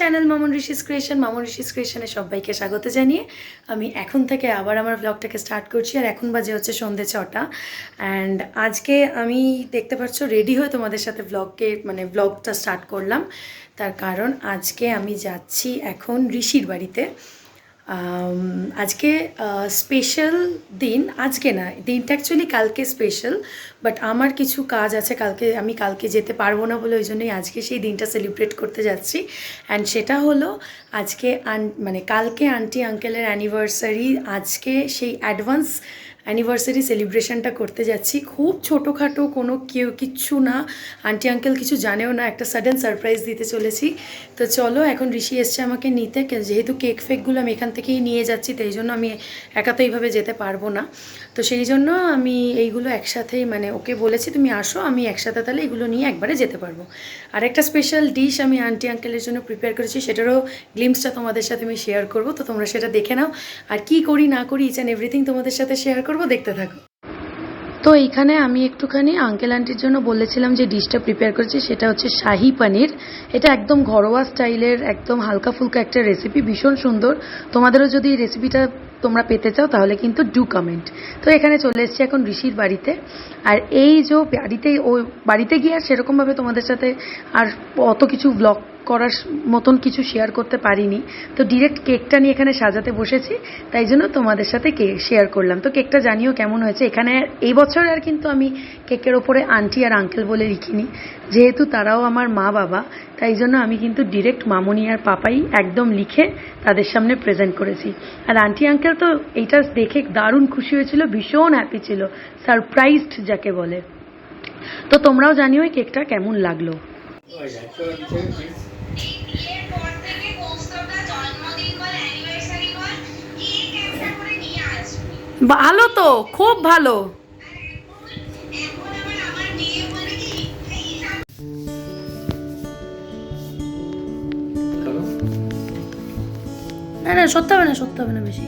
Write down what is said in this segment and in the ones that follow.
Channel Mamun Rishis creation. Mamun Rishis ক্রিয়েশনে সবাইকে স্বাগত জানিয়ে আমি এখন থেকে আবার আমার ব্লগটাকে স্টার্ট করছি। আর এখন বাজে হচ্ছে সন্ধ্যে 6টা। অ্যান্ড আজকে আমি দেখতে পাচ্ছ রেডি হয়ে তোমাদের সাথে ব্লগটা স্টার্ট করলাম। তার কারণ আজকে আমি যাচ্ছি এখন ঋষির বাড়িতে। আজকে স্পেশাল দিন, আজকে না, দিনটা অ্যাকচুয়ালি কালকে স্পেশাল, বাট আমার কিছু কাজ আছে কালকে যেতে পারবো না বলে ওই জন্যই আজকে সেই দিনটা সেলিব্রেট করতে যাচ্ছি। অ্যান্ড সেটা হলো আজকে কালকে আন্টি আঙ্কেলের অ্যানিভার্সারি, আজকে সেই অ্যাডভান্স অ্যানিভার্সারি সেলিব্রেশনটা করতে যাচ্ছি। খুব ছোটোখাটো কিচ্ছু না, আন্টি আঙ্কেল কিছু জানেও না, একটা সাডেন সারপ্রাইজ দিতে চলেছি। তো চলো, এখন ঋষি এসছে আমাকে নিতে, যেহেতু কেক ফেকগুলো আমি এখান থেকেই নিয়ে যাচ্ছি, তাই জন্য আমি একা তো এইভাবে যেতে পারবো না। তো সেই জন্য আমি এইগুলো একসাথেই ওকে বলেছি তুমি আসো, আমি একসাথে তাহলে এগুলো নিয়ে একবারে যেতে পারবো। আর একটা স্পেশাল ডিশ আমি আন্টি আঙ্কেলের জন্য প্রিপেয়ার করেছি, সেটারও গ্লিমসটা তোমাদের সাথে আমি শেয়ার করবো, তো তোমরা সেটা দেখে নাও। আর কি করি না করি ইচ অ্যান্ড এভরিথিং তোমাদের সাথে শেয়ার করবো, দেখতে থাকো। তো এইখানে আমি একটুখানি আঙ্কেল আন্টির জন্য বলেছিলাম যে ডিশটা প্রিপেয়ার করেছি, সেটা হচ্ছে শাহি পানির। এটা একদম ঘরোয়া স্টাইলের, একদম হালকা ফুলকা একটা রেসিপি, ভীষণ সুন্দর। তোমাদেরও যদি এই রেসিপিটা তোমরা পেতে চাও তাহলে কিন্তু ডু কমেন্ট। তো এখানে চলে এসেছি এখন ঋষির বাড়িতে। আর এই যে বাড়িতে গিয়ে আর সেরকমভাবে তোমাদের সাথে আর অত কিছু ব্লগ করার মতন কিছু শেয়ার করতে পারিনি। তো ডিরেক্ট কেকটা নিয়ে এখানে সাজাতে বসেছি, তাই জন্য তোমাদের সাথে কেক শেয়ার করলাম। তো কেকটা জানিও কেমন হয়েছে। এখানে এই বছর আর কিন্তু আমি কেকের ওপরে আন্টি আর আঙ্কেল বলে লিখিনি, যেহেতু তারাও আমার মা বাবা, তাই জন্য আমি কিন্তু ডিরেক্ট মামনি আর পাপাই একদম লিখে তাদের সামনে প্রেজেন্ট করেছি। আর আন্টি আঙ্কেল তো এইটা দেখে দারুণ খুশি হয়েছিল, ভীষণ হ্যাপি ছিল, সারপ্রাইজড যাকে বলে। তো তোমরাও জানিও এই কেকটা কেমন লাগলো। ভালো তো, খুব ভালো। না না, সত্যি হবে না বেশি।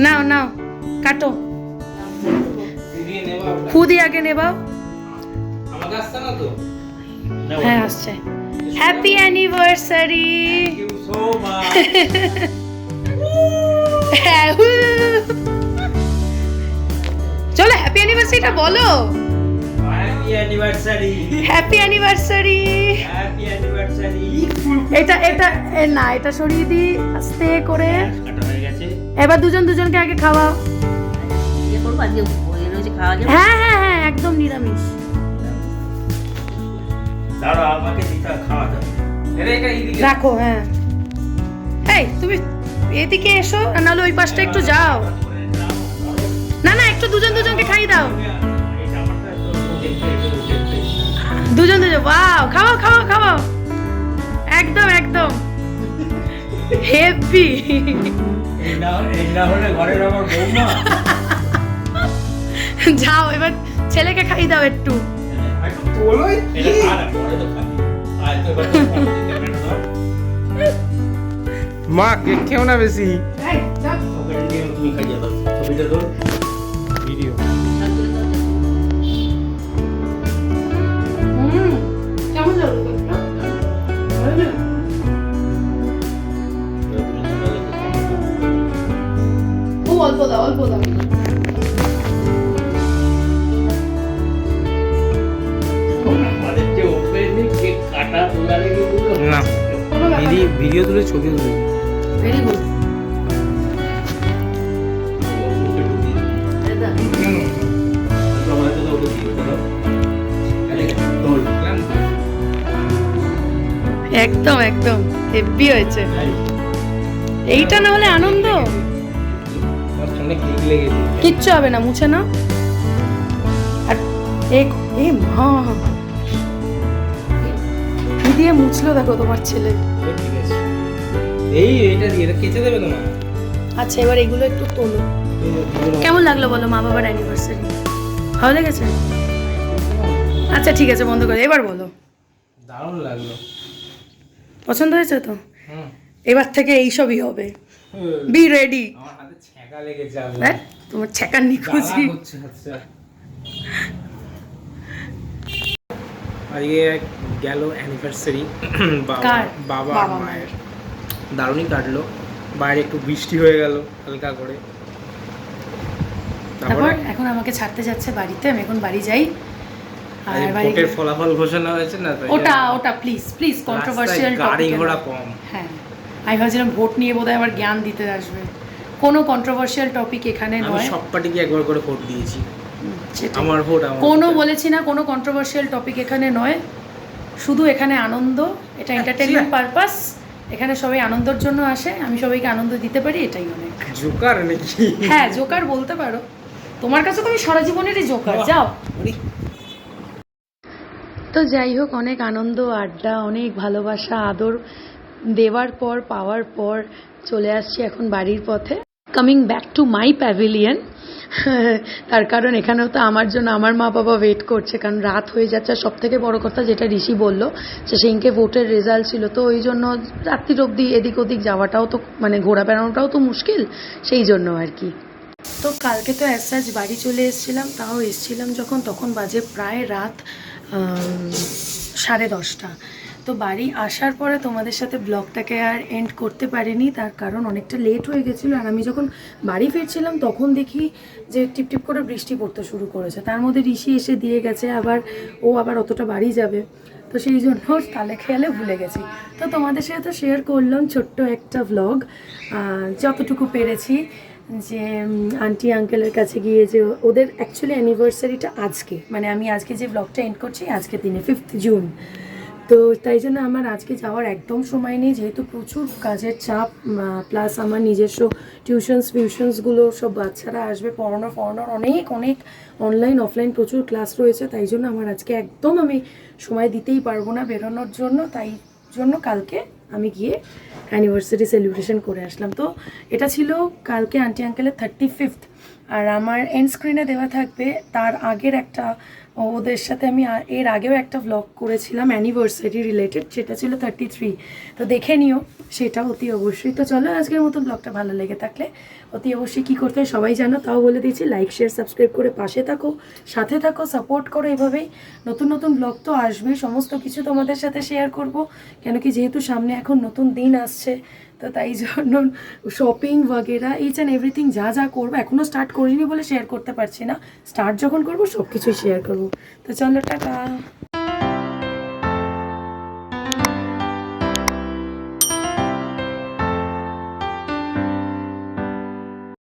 নাও নাও, কাটো, ফুদি আগে নেবাও। হ্যাঁ আসছে। Happy anniversary. চলো হ্যাপি অ্যানিভার্সারিটা বলো। Happy anniversary. এটা সরিয়ে দি আস্তে করে। এবার দুজনকে আগে খাওয়াও। হ্যাঁ হ্যাঁ হ্যাঁ, একদম নিরামিষ। রাখো। হ্যাঁ, এই তুমি এদিকে এসো, নাহলে ওই পাশটা একটু যাও। না না, একটু দুজনকে খাইয়ে দাও। দুজন ওয়াও, খাওয়াও। একদম হেভি। যাও এবার ছেলেকে খাইয়ে দাও একটু। মা কেক খেও না বেশি। ভিডিও কেমন লাগলো? অল্প দাও। না, ভিডিও তুলে ছবি তুলে। Very good. একদম হেভি হয়েছে। এইটা না হলে আনন্দ কিচ্ছু হবে না, মুছে না। আর মা কি দিয়ে মুছলো দেখো তোমার ছেলে। এইটা দিয়ে কেচে দেবে তোমার। আচ্ছা, এবার এগুলো একটু তোলো। কেমন লাগলো বলো মা বাবার অ্যানিভার্সারি? ভালো লেগেছে? আচ্ছা ঠিক আছে, বন্ধ করে এবার বলো। দারুণ লাগলো। পছন্দ হয়েছে তো? এবার থেকে এইসবই হবে। Be ready. আমার হাতে ছ্যাঁকা লেগেছে। তোমার ছ্যাঁকার নিখুঁজি। আজকে গেল অ্যানিভার্সারি কার? বাবা আর বাবা মায়ের। দারুণই কাটলো। বাইরে একটু বৃষ্টি হয়ে গেল হালকা করে। তারপর এখন আমাকে ছাড়তে যাচ্ছে বাড়িতে, আমি এখন বাড়ি যাই। আর বাড়ি ভোটের ফলাফল ঘোষণা হয়েছে না, তাই ওটা প্লিজ কন্ট্রোভার্সিয়াল গাড়ি টপিক। ঘোড়া কম। হ্যাঁ, আমি ভাবছিলাম ভোট নিয়ে বোধহয় আবার জ্ঞান দিতে আসবে। কোনো কন্ট্রোভার্সিয়াল টপিক এখানে আমি নয়। সব পার্টিকে একবার করে ভোট দিয়েছি। সেটাই। আমার ভোট আমার কোনো ভোট। বলেছি না, কোনো কন্ট্রোভার্সিয়াল টপিক এখানে নয়, শুধু এখানে আনন্দ, এটা এন্টারটেনমেন্ট পারপাস। এখানে সবাই আনন্দের জন্য আসে, আমি সবাইকে আনন্দ দিতে পারি, এটাই অনেক। জোকার নাকি? হ্যাঁ, জোকার বলতে পারো। তোমার কাছে তো আমি সারা জীবনেরই জোকার। যাও। তো যাই হোক, অনেক আনন্দ, আড্ডা, অনেক ভালোবাসা, আদর দেওয়ার পর, পাওয়ার পর চলে আসছি এখন বাড়ির পথে। Coming back to my pavilion. তার কারণ এখানেও তো আমার জন্য আমার মা বাবা ওয়েট করছে, কারণ রাত হয়ে যাচ্ছে। আর সব থেকে বড় কথা যেটা ঋষি বলল, যে সেদিনকে ভোটের রেজাল্ট ছিল, তো ওই জন্য রাত্রির অবধি এদিক ওদিক যাওয়াটাও তো, মানে ঘোরা বেড়ানোটাও তো মুশকিল, সেই জন্য আর কি। তো কালকে তো অ্যাজ বাড়ি চলে এসেছিলাম, তাও এসেছিলাম যখন, তখন বাজে প্রায় রাত 10:30। তো বাড়ি আসার পরে তোমাদের সাথে ব্লগটাকে আর এন্ড করতে পারিনি, তার কারণ অনেকটা লেট হয়ে গেছিলো। আর আমি যখন বাড়ি ফিরছিলাম তখন দেখি যে টিপটিপ করে বৃষ্টি পড়তে শুরু করেছে। তার মধ্যে ঋষি এসে দিয়ে গেছে, ও আবার অতটা বাড়ি যাবে, তো সেই জন্য তালে খেয়ালে ভুলে গেছি। তো তোমাদের সাথে তো শেয়ার করলাম ছোট্ট একটা ভ্লগ, যতটুকু পেরেছি, যে আন্টি আঙ্কেলের কাছে গিয়ে, যে ওদের অ্যাকচুয়ালি অ্যানিভার্সারিটা আজকে, মানে আমি আজকে যে ব্লগটা এন্ড করছি আজকের দিনে 5th জুন। তো তাই জন্য আমার আজকে যাওয়ার একদম সময় নেই, যেহেতু প্রচুর কাজের চাপ, প্লাস আমার নিজস্ব টিউশনসগুলো, সব বাচ্চারা আসবে, পড়ানোর অনেক অনলাইন অফলাইন প্রচুর ক্লাস রয়েছে। তাই জন্য আমার আজকে একদম আমি সময় দিতেই পারবো না বেরোনোর জন্য। তাই জন্য কালকে আমি গিয়ে অ্যানিভার্সারি সেলিব্রেশন করে আসলাম। তো এটা ছিল কালকে আন্টি আঙ্কেলের 35th। আর আমার এন্ড স্ক্রিনে দেওয়া থাকবে তার আগের একটা, ওদের সাথে আমি এর আগেও একটা ভ্লগ করেছিলাম অ্যানিভার্সারি রিলেটেড, সেটা ছিল 33। তো দেখে নিও সেটা অতি অবশ্যই। তো চলো, আজকের মতো ব্লগটা ভালো লেগে থাকলে অতি অবশ্যই কী করতে হয় সবাই জানো, তাও বলে দিয়েছি, লাইক শেয়ার সাবস্ক্রাইব করে পাশে থাকো, সাথে থাকো, সাপোর্ট করো। এভাবেই নতুন ব্লগ তো আসবেই, সমস্ত কিছু তোমাদের সাথে শেয়ার করব, কেন কি যেহেতু সামনে এখন নতুন দিন আসছে, তো তাই জন্য শপিং वगैरह ইচ অ্যান্ড এভরিথিং যা করবো, এখনও স্টার্ট করিনি বলে শেয়ার করতে পারছি না, স্টার্ট যখন করবো সব কিছুই শেয়ার করবো। তো চলো, টাটা।